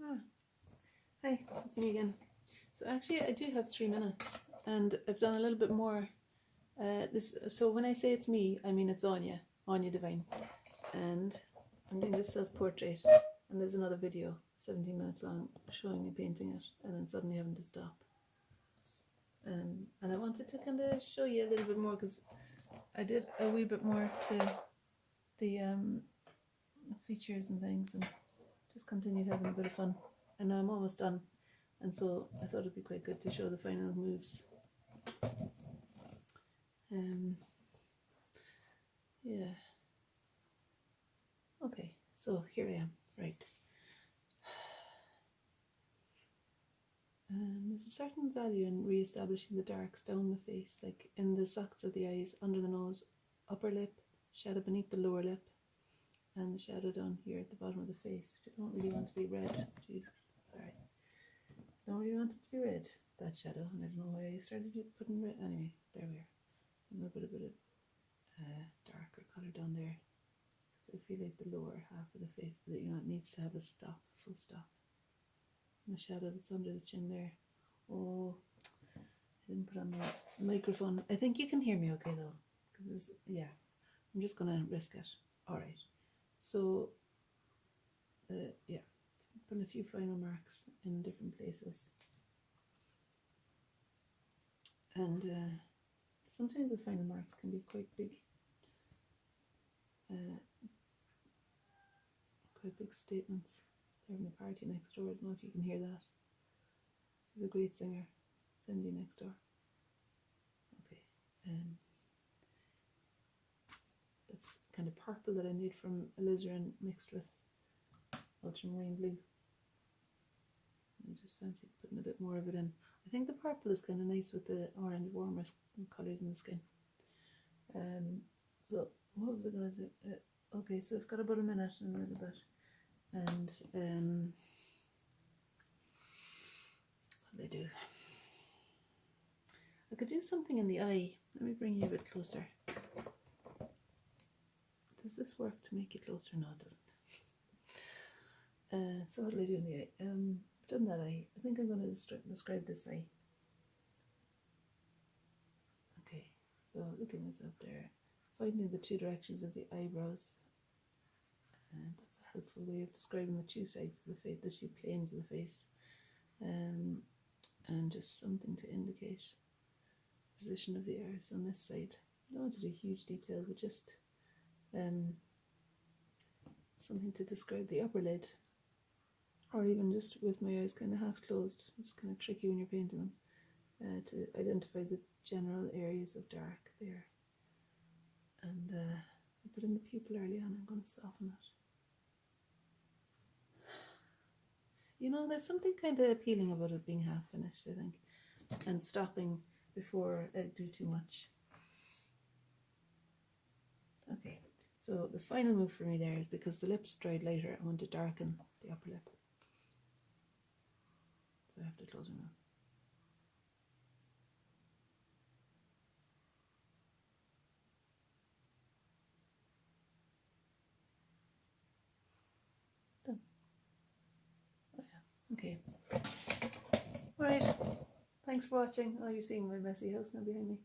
Hi, it's me again. So actually I do have 3 minutes and I've done a little bit more. So when I say it's me, I mean it's Aine Divine. And I'm doing this self-portrait and there's another video, 17 minutes long, showing me painting it and then suddenly having to stop. And I wanted to kind of show you a little bit more because I did a wee bit more to the features and things and just continued having a bit of fun. And now I'm almost done. And so I thought it'd be quite good to show the final moves. Yeah. Okay, so here I am. Right. There's a certain value in re-establishing the darks down the face, like in the sockets of the eyes, under the nose, upper lip, shadow beneath the lower lip, and the shadow down here at the bottom of the face, which I don't really want to be red. Jesus, sorry. I don't really want it to be red, that shadow, and I don't know why I started putting red. Anyway, there we are. A little bit of darker colour down there. I feel like the lower half of the face, that it needs to have a stop, full stop. And the shadow that's under the chin there. Oh, I didn't put on my microphone. I think you can hear me okay though, because yeah, I'm just gonna risk it. All right. So, yeah, put a few final marks in different places, and sometimes the final marks can be quite big. Quite big statements. They're having a party next door. I don't know if you can hear that. She's a great singer. Cindy next door. Okay. That's kind of purple that I made from alizarin mixed with ultramarine blue. I just fancy putting a bit more of it in. I think the purple is kind of nice with the orange warmer colours in the skin. So what was I going to do? Okay, so I've got about a minute and a little bit. And what do I do? I could do something in the eye. Let me bring you a bit closer. Does this work to make it closer? No, it doesn't. So what do I do in the eye? I've done that eye. I think I'm going to describe this eye. Okay, so look at myself there. Finding the 2 directions of the eyebrows. And that's a helpful way of describing the 2 sides of the face, the 2 planes of the face. And just something to indicate the position of the iris on this side. I don't want to do huge detail, but just something to describe the upper lid, or even just with my eyes kind of half closed. It's kind of tricky when you're painting them to identify the general areas of dark there. And I put in the pupil early on. I'm going to soften it. There's something kind of appealing about it being half finished, I think, and stopping before I do too much. Okay, so the final move for me there is, because the lips dried later, I want to darken the upper lip. So I have to close my mouth. Done. Oh yeah, okay. Alright, thanks for watching. Oh, you're seeing my messy house now behind me.